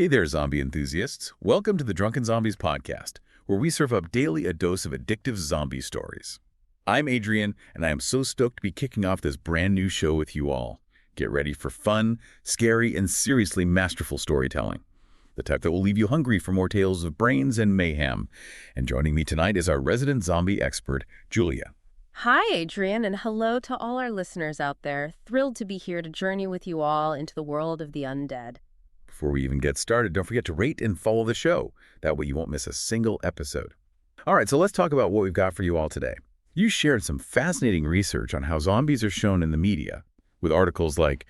Hey there, zombie enthusiasts. Welcome to the Drunken Zombies podcast, where we serve up daily a dose of addictive zombie stories. I'm Adrian, and I am so stoked to be kicking off this brand new show with you all. Get ready for fun, scary, and seriously masterful storytelling. The type that will leave you hungry for more tales of brains and mayhem. And joining me tonight is our resident zombie expert, Julia. Hi, Adrian, and hello to all our listeners out there. Thrilled to be here to journey with you all into the world of the undead. Before we even get started, don't forget to rate and follow the show. That way you won't miss a single episode. All right, so let's talk about what we've got for you all today. You shared some fascinating research on how zombies are shown in the media, with articles like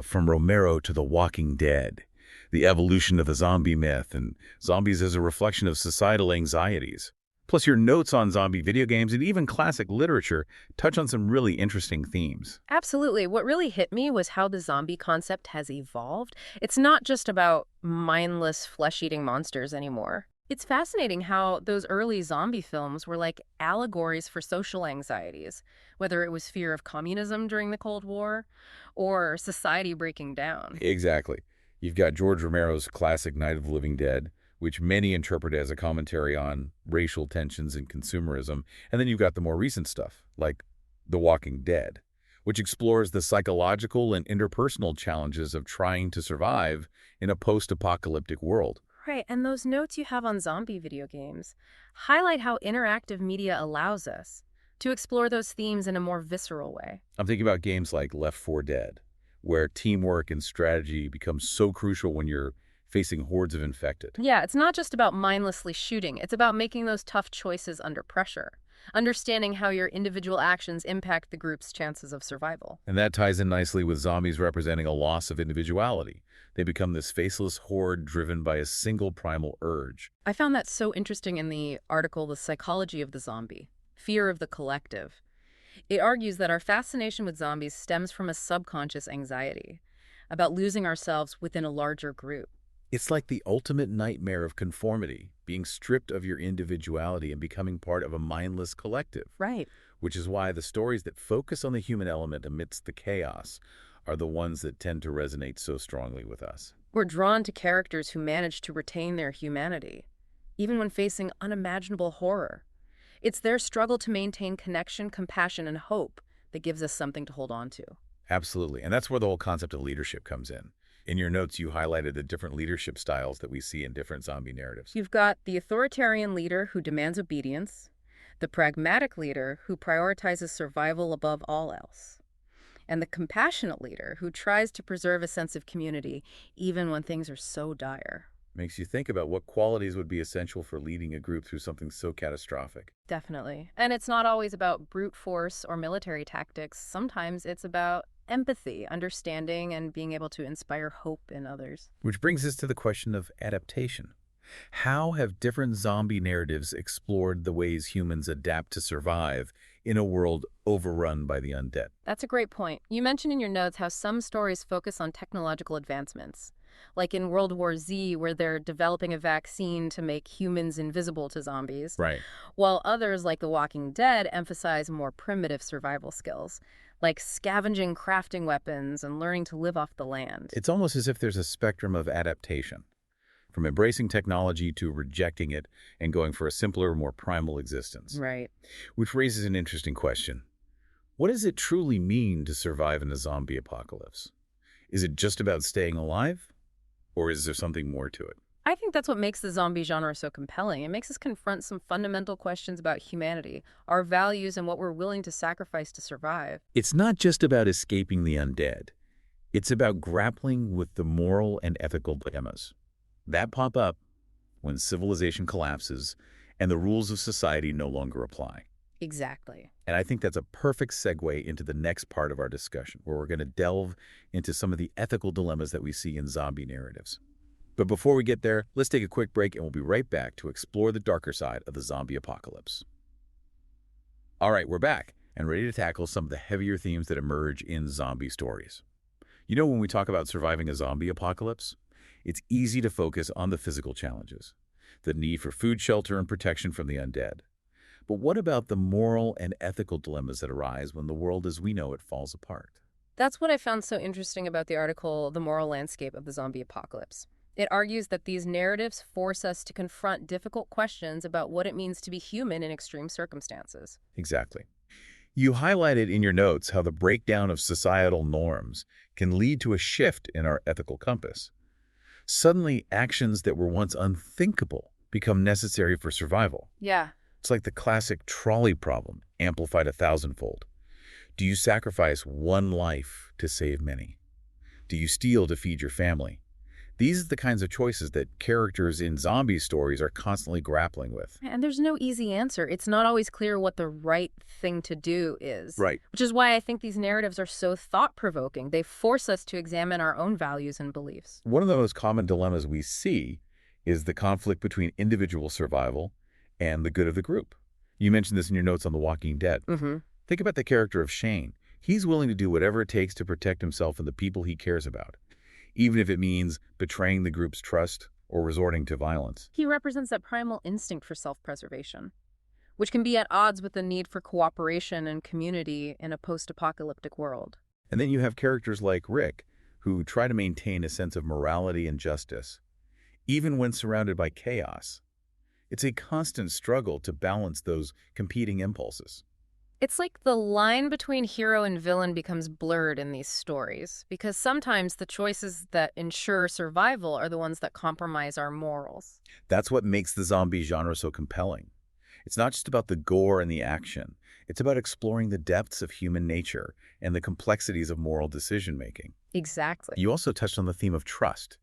From Romero to The Walking Dead, The Evolution of the Zombie Myth, and Zombies as a Reflection of Societal Anxieties. Plus, your notes on zombie video games and even classic literature touch on some really interesting themes. Absolutely. What really hit me was how the zombie concept has evolved. It's not just about mindless, flesh-eating monsters anymore. It's fascinating how those early zombie films were like allegories for social anxieties, whether it was fear of communism during the Cold War or society breaking down. Exactly. You've got George Romero's classic Night of the Living Dead, which many interpret as a commentary on racial tensions and consumerism. And then you've got the more recent stuff, like The Walking Dead, which explores the psychological and interpersonal challenges of trying to survive in a post-apocalyptic world. Right, and those notes you have on zombie video games highlight how interactive media allows us to explore those themes in a more visceral way. I'm thinking about games like Left 4 Dead, where teamwork and strategy becomes so crucial when you're facing hordes of infected. Yeah, it's not just about mindlessly shooting. It's about making those tough choices under pressure, understanding how your individual actions impact the group's chances of survival. And that ties in nicely with zombies representing a loss of individuality. They become this faceless horde driven by a single primal urge. I found that so interesting in the article, The Psychology of the Zombie, Fear of the Collective. It argues that our fascination with zombies stems from a subconscious anxiety about losing ourselves within a larger group. It's like the ultimate nightmare of conformity, being stripped of your individuality and becoming part of a mindless collective. Right. Which is why the stories that focus on the human element amidst the chaos are the ones that tend to resonate so strongly with us. We're drawn to characters who manage to retain their humanity, even when facing unimaginable horror. It's their struggle to maintain connection, compassion, and hope that gives us something to hold on to. Absolutely. And that's where the whole concept of leadership comes in. In your notes, you highlighted the different leadership styles that we see in different zombie narratives. You've got the authoritarian leader who demands obedience, the pragmatic leader who prioritizes survival above all else, and the compassionate leader who tries to preserve a sense of community even when things are so dire. Makes you think about what qualities would be essential for leading a group through something so catastrophic. Definitely. And it's not always about brute force or military tactics. Sometimes it's about empathy, understanding, and being able to inspire hope in others. Which brings us to the question of adaptation. How have different zombie narratives explored the ways humans adapt to survive in a world overrun by the undead? That's a great point. You mentioned in your notes how some stories focus on technological advancements, like in World War Z, where they're developing a vaccine to make humans invisible to zombies, Right. while others, like The Walking Dead, emphasize more primitive survival skills, like scavenging, crafting weapons, and learning to live off the land. It's almost as if there's a spectrum of adaptation, from embracing technology to rejecting it and going for a simpler, more primal existence. Right. Which raises an interesting question. What does it truly mean to survive in a zombie apocalypse? Is it just about staying alive? Or is there something more to it? I think that's what makes the zombie genre so compelling. It makes us confront some fundamental questions about humanity, our values, and what we're willing to sacrifice to survive. It's not just about escaping the undead. It's about grappling with the moral and ethical dilemmas that pop up when civilization collapses and the rules of society no longer apply. Exactly. And I think that's a perfect segue into the next part of our discussion, where we're going to delve into some of the ethical dilemmas that we see in zombie narratives. But before we get there, let's take a quick break and we'll be right back to explore the darker side of the zombie apocalypse. All right, we're back and ready to tackle some of the heavier themes that emerge in zombie stories. You know, when we talk about surviving a zombie apocalypse, it's easy to focus on the physical challenges, the need for food, shelter, and protection from the undead. But what about the moral and ethical dilemmas that arise when the world as we know it falls apart? That's what I found so interesting about the article, The Moral Landscape of the Zombie Apocalypse. It argues that these narratives force us to confront difficult questions about what it means to be human in extreme circumstances. Exactly. You highlighted in your notes how the breakdown of societal norms can lead to a shift in our ethical compass. Suddenly, actions that were once unthinkable become necessary for survival. Yeah. It's like the classic trolley problem, amplified a thousandfold. Do you sacrifice one life to save many? Do you steal to feed your family? These are the kinds of choices that characters in zombie stories are constantly grappling with. And there's no easy answer. It's not always clear what the right thing to do is, Right. which is why I think these narratives are so thought-provoking. They force us to examine our own values and beliefs. One of the most common dilemmas we see is the conflict between individual survival and the good of the group. You mentioned this in your notes on The Walking Dead. Mm-hmm. Think about the character of Shane. He's willing to do whatever it takes to protect himself and the people he cares about, even if it means betraying the group's trust or resorting to violence. He represents that primal instinct for self-preservation, which can be at odds with the need for cooperation and community in a post-apocalyptic world. And then you have characters like Rick, who try to maintain a sense of morality and justice, even when surrounded by chaos. It's a constant struggle to balance those competing impulses. It's like the line between hero and villain becomes blurred in these stories, because sometimes the choices that ensure survival are the ones that compromise our morals. That's what makes the zombie genre so compelling. It's not just about the gore and the action. It's about exploring the depths of human nature and the complexities of moral decision-making. Exactly. You also touched on the theme of trust.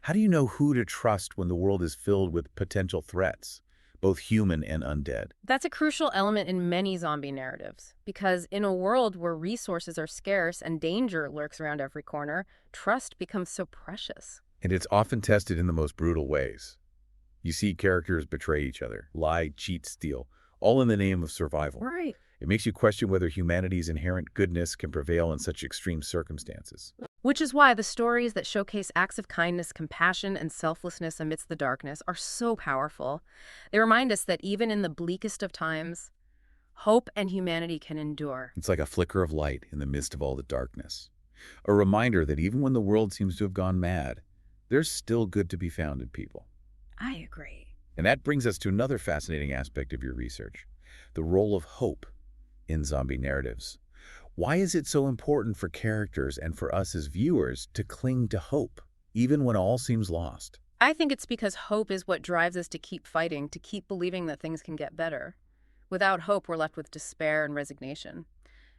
How do you know who to trust when the world is filled with potential threats, both human and undead? That's a crucial element in many zombie narratives, because in a world where resources are scarce and danger lurks around every corner, trust becomes so precious. And it's often tested in the most brutal ways. You see characters betray each other, lie, cheat, steal, all in the name of survival. Right. It makes you question whether humanity's inherent goodness can prevail in such extreme circumstances. Which is why the stories that showcase acts of kindness, compassion, and selflessness amidst the darkness are so powerful. They remind us that even in the bleakest of times, hope and humanity can endure. It's like a flicker of light in the midst of all the darkness. A reminder that even when the world seems to have gone mad, there's still good to be found in people. I agree. And that brings us to another fascinating aspect of your research, the role of hope in zombie narratives. Why is it so important for characters and for us as viewers to cling to hope, even when all seems lost? I think it's because hope is what drives us to keep fighting, to keep believing that things can get better. Without hope, we're left with despair and resignation.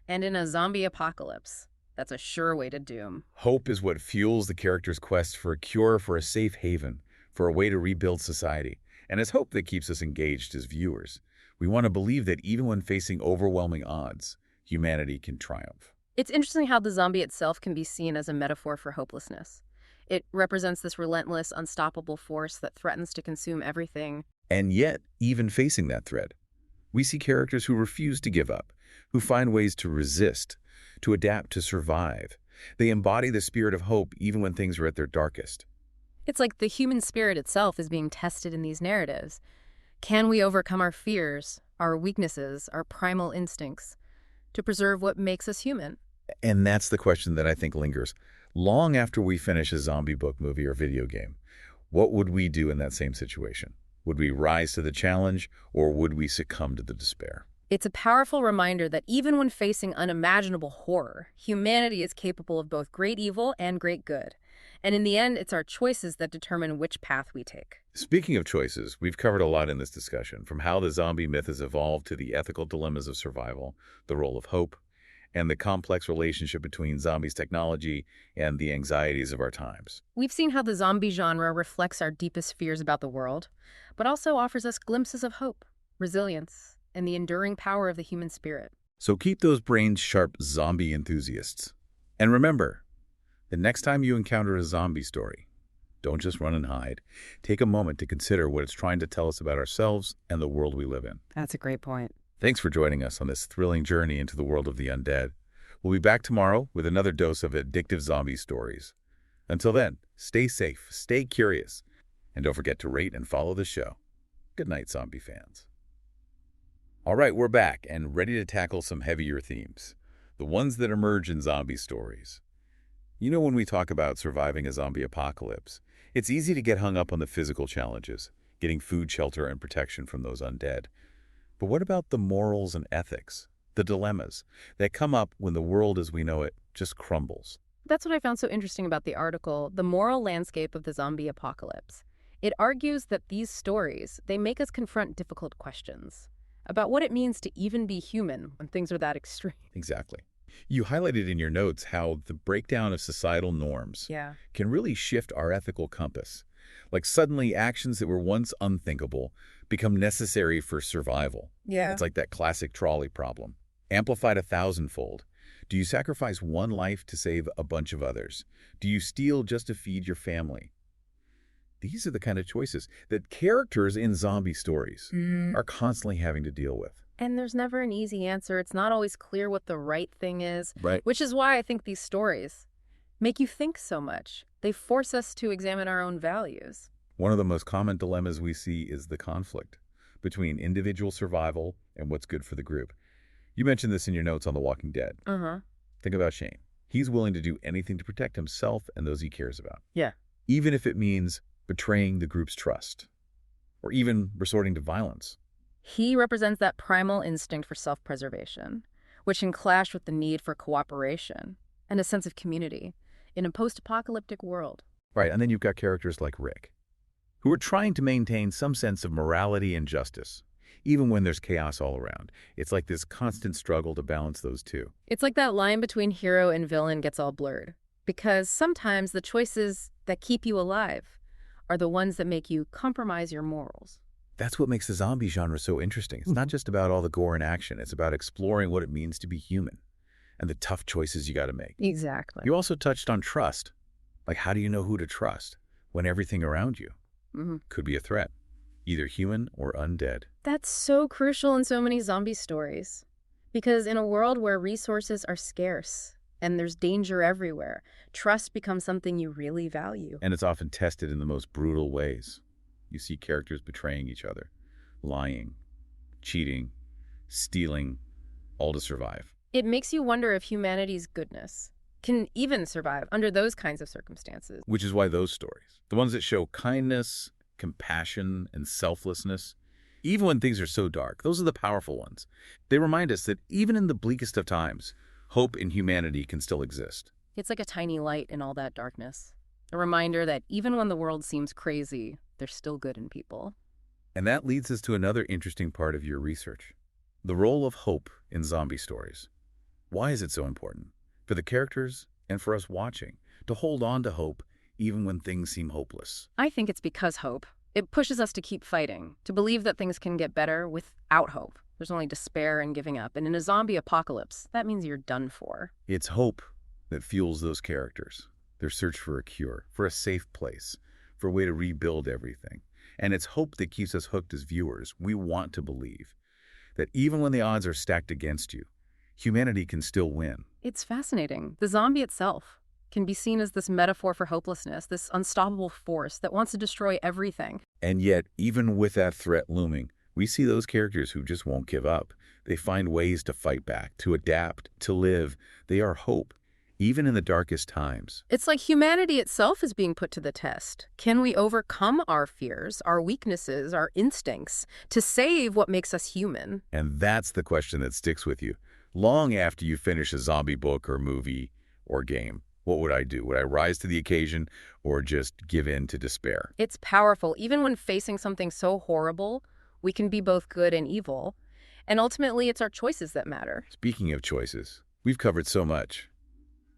And in a zombie apocalypse, that's a sure way to doom. Hope is what fuels the character's quest for a cure, for a safe haven, for a way to rebuild society. And it's hope that keeps us engaged as viewers. We want to believe that even when facing overwhelming odds, humanity can triumph. It's interesting how the zombie itself can be seen as a metaphor for hopelessness. It represents this relentless, unstoppable force that threatens to consume everything. And yet, even facing that threat, we see characters who refuse to give up, who find ways to resist, to adapt, to survive. They embody the spirit of hope even when things are at their darkest. It's like the human spirit itself is being tested in these narratives. Can we overcome our fears, our weaknesses, our primal instincts, to preserve what makes us human? And that's the question that I think lingers long after we finish a zombie book, movie, or video game. What would we do in that same situation? Would we rise to the challenge, or would we succumb to the despair? It's a powerful reminder that even when facing unimaginable horror, humanity is capable of both great evil and great good. And in the end, it's our choices that determine which path we take. Speaking of choices, we've covered a lot in this discussion, from how the zombie myth has evolved to the ethical dilemmas of survival, the role of hope, and the complex relationship between zombies' technology and the anxieties of our times. We've seen how the zombie genre reflects our deepest fears about the world, but also offers us glimpses of hope, resilience, and the enduring power of the human spirit. So keep those brains sharp, zombie enthusiasts. And remember, the next time you encounter a zombie story, don't just run and hide. Take a moment to consider what it's trying to tell us about ourselves and the world we live in. That's a great point. Thanks for joining us on this thrilling journey into the world of the undead. We'll be back tomorrow with another dose of addictive zombie stories. Until then, stay safe, stay curious, and don't forget to rate and follow the show. Good night, zombie fans. All right, we're back and ready to tackle some heavier themes, the ones that emerge in zombie stories. You know, when we talk about surviving a zombie apocalypse, It's easy to get hung up on the physical challenges, getting food, shelter, and protection from those undead. But what about the morals and ethics, the dilemmas that come up when the world as we know it just crumbles? That's what I found so interesting about the article, The Moral Landscape of the Zombie Apocalypse. It argues that these stories, they make us confront difficult questions about what it means to even be human when things are that extreme. Exactly. You highlighted in your notes how the breakdown of societal norms Yeah. can really shift our ethical compass. Like suddenly actions that were once unthinkable become necessary for survival. Yeah. It's like that classic trolley problem, amplified 1,000-fold. Do you sacrifice one life to save a bunch of others? Do you steal just to feed your family? These are the kind of choices that characters in zombie stories are constantly having to deal with. And there's never an easy answer. It's not always clear what the right thing is, Right. which is why I think these stories make you think so much. They force us to examine our own values. One of the most common dilemmas we see is the conflict between individual survival and what's good for the group. You mentioned this in your notes on The Walking Dead. Uh-huh. Think about Shane. He's willing to do anything to protect himself and those he cares about, Yeah. even if it means betraying the group's trust or even resorting to violence. He represents that primal instinct for self-preservation, which can clash with the need for cooperation and a sense of community in a post-apocalyptic world. Right, and then you've got characters like Rick, who are trying to maintain some sense of morality and justice, even when there's chaos all around. It's like this constant struggle to balance those two. It's like that line between hero and villain gets all blurred, because sometimes the choices that keep you alive are the ones that make you compromise your morals. That's what makes the zombie genre so interesting. It's not just about all the gore and action. It's about exploring what it means to be human and the tough choices you got to make. Exactly. You also touched on trust. Like, how do you know who to trust when everything around you could be a threat, either human or undead? That's so crucial in so many zombie stories. Because in a world where resources are scarce and there's danger everywhere, trust becomes something you really value. And it's often tested in the most brutal ways. You see characters betraying each other, lying, cheating, stealing, all to survive. It makes you wonder if humanity's goodness can even survive under those kinds of circumstances. Which is why those stories, the ones that show kindness, compassion, and selflessness, even when things are so dark, those are the powerful ones. They remind us that even in the bleakest of times, hope in humanity can still exist. It's like a tiny light in all that darkness. A reminder that even when the world seems crazy, there's still good in people. And that leads us to another interesting part of your research, the role of hope in zombie stories. Why is it so important for the characters and for us watching to hold on to hope even when things seem hopeless? I think it's because hope. It pushes us to keep fighting, to believe that things can get better without hope. There's only despair and giving up. And in a zombie apocalypse, that means you're done for. It's hope that fuels those characters, their search for a cure, for a safe place, for a way to rebuild everything. And it's hope that keeps us hooked as viewers. We want to believe that even when the odds are stacked against you, humanity can still win. It's fascinating. The zombie itself can be seen as this metaphor for hopelessness, this unstoppable force that wants to destroy everything. And yet, even with that threat looming, we see those characters who just won't give up. They find ways to fight back, to adapt, to live. They are hope, even in the darkest times. It's like humanity itself is being put to the test. Can we overcome our fears, our weaknesses, our instincts to save what makes us human? And that's the question that sticks with you. Long after you finish a zombie book or movie or game, what would I do? Would I rise to the occasion or just give in to despair? It's powerful. Even when facing something so horrible, we can be both good and evil. And ultimately, it's our choices that matter. Speaking of choices, we've covered so much.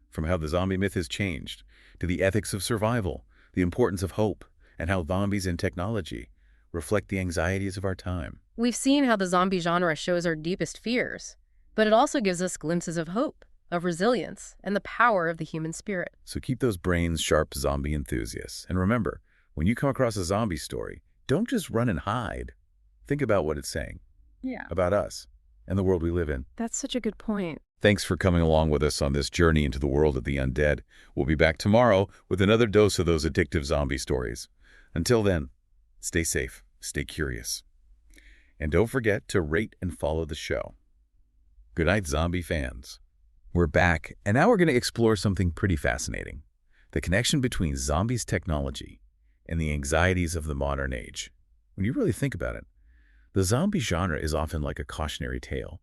From how the zombie myth has changed, to the ethics of survival, the importance of hope, and how zombies and technology reflect the anxieties of our time. We've seen how the zombie genre shows our deepest fears, but it also gives us glimpses of hope, of resilience, and the power of the human spirit. So keep those brains sharp, zombie enthusiasts. And remember, when you come across a zombie story, don't just run and hide. Think about what it's saying about us and the world we live in. That's such a good point. Thanks for coming along with us on this journey into the world of the undead. We'll be back tomorrow with another dose of those addictive zombie stories. Until then, stay safe, stay curious. And don't forget to rate and follow the show. Good night, zombie fans. We're back, and now we're going to explore something pretty fascinating. The connection between zombies' technology and the anxieties of the modern age. When you really think about it, the zombie genre is often like a cautionary tale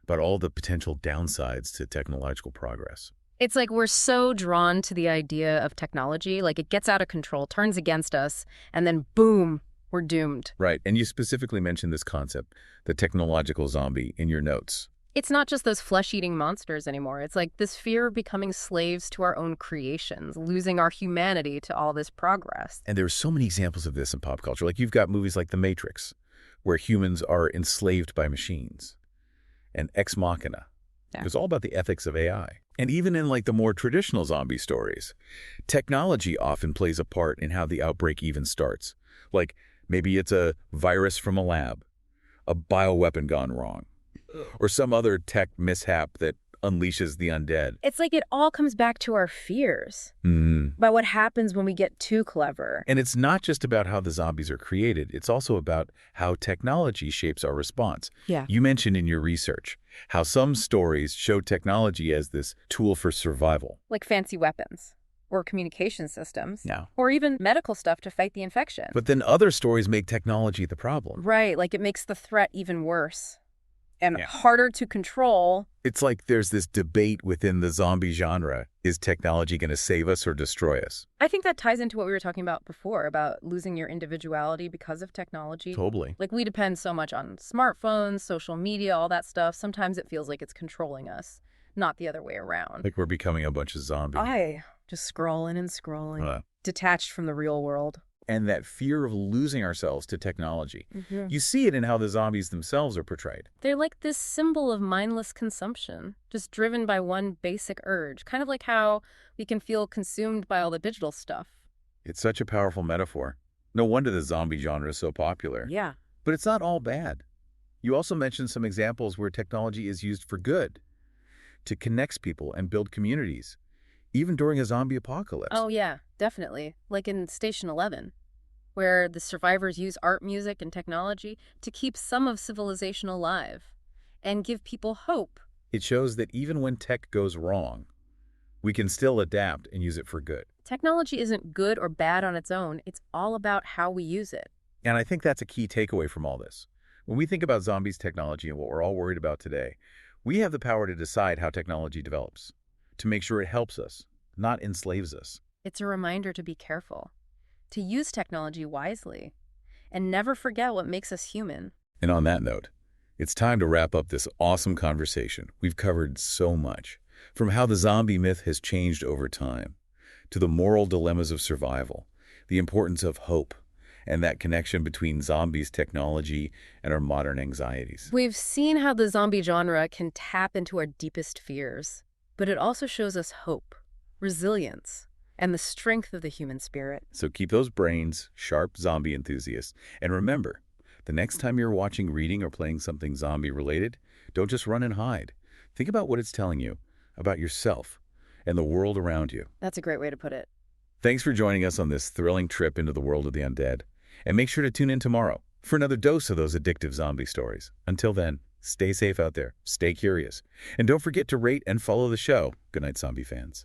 about all the potential downsides to technological progress. It's like we're so drawn to the idea of technology, like it gets out of control, turns against us, and then boom, we're doomed. Right, and you specifically mentioned this concept, the technological zombie, in your notes. It's not just those flesh-eating monsters anymore. It's like this fear of becoming slaves to our own creations, losing our humanity to all this progress. And there's so many examples of this in pop culture. Like you've got movies like The Matrix, where humans are enslaved by machines, and Ex Machina. Yeah. It's all about the ethics of AI. And even in like the more traditional zombie stories, technology often plays a part in how the outbreak even starts. Like maybe it's a virus from a lab, a bioweapon gone wrong, or some other tech mishap that unleashes the undead. It's like it all comes back to our fears Mm. about what happens when we get too clever. And it's not just about how the zombies are created, it's also about how technology shapes our response. Yeah. You mentioned in your research how some stories show technology as this tool for survival. Like fancy weapons, or communication systems, Yeah. or even medical stuff to fight the infection. But then other stories make technology the problem. Right, like it makes the threat even worse and Yeah. harder to control. It's like there's this debate within the zombie genre. Is technology going to save us or destroy us? I think that ties into what we were talking about before, about losing your individuality because of technology. Totally. Like we depend so much on smartphones, social media, all that stuff. Sometimes it feels like it's controlling us, not the other way around. Like we're becoming a bunch of zombies. Just scrolling and scrolling, Uh, detached from the real world. and that fear of losing ourselves to technology. Mm-hmm. You see it in how the zombies themselves are portrayed. They're like this symbol of mindless consumption, just driven by one basic urge, kind of like how we can feel consumed by all the digital stuff. It's such a powerful metaphor. No wonder the zombie genre is so popular. Yeah. But it's not all bad. You also mentioned some examples where technology is used for good, to connect people and build communities, even during a zombie apocalypse. Oh, yeah, definitely. Like in Station 11, where the survivors use art, music, and technology to keep some of civilization alive and give people hope. It shows that even when tech goes wrong, we can still adapt and use it for good. Technology isn't good or bad on its own. It's all about how we use it. And I think that's a key takeaway from all this. When we think about zombies technology and what we're all worried about today, we have the power to decide how technology develops, to make sure it helps us, not enslaves us. It's a reminder to be careful, to use technology wisely, and never forget what makes us human. And on that note, it's time to wrap up this awesome conversation. We've covered so much, from how the zombie myth has changed over time, to the moral dilemmas of survival, the importance of hope, and that connection between zombies' technology and our modern anxieties. We've seen how the zombie genre can tap into our deepest fears, but it also shows us hope, resilience, and the strength of the human spirit. So keep those brains sharp, zombie enthusiasts. And remember, the next time you're watching, reading, or playing something zombie-related, don't just run and hide. Think about what it's telling you about yourself and the world around you. That's a great way to put it. Thanks for joining us on this thrilling trip into the world of the undead. And make sure to tune in tomorrow for another dose of those addictive zombie stories. Until then, stay safe out there, stay curious, and don't forget to rate and follow the show. Good night, zombie fans.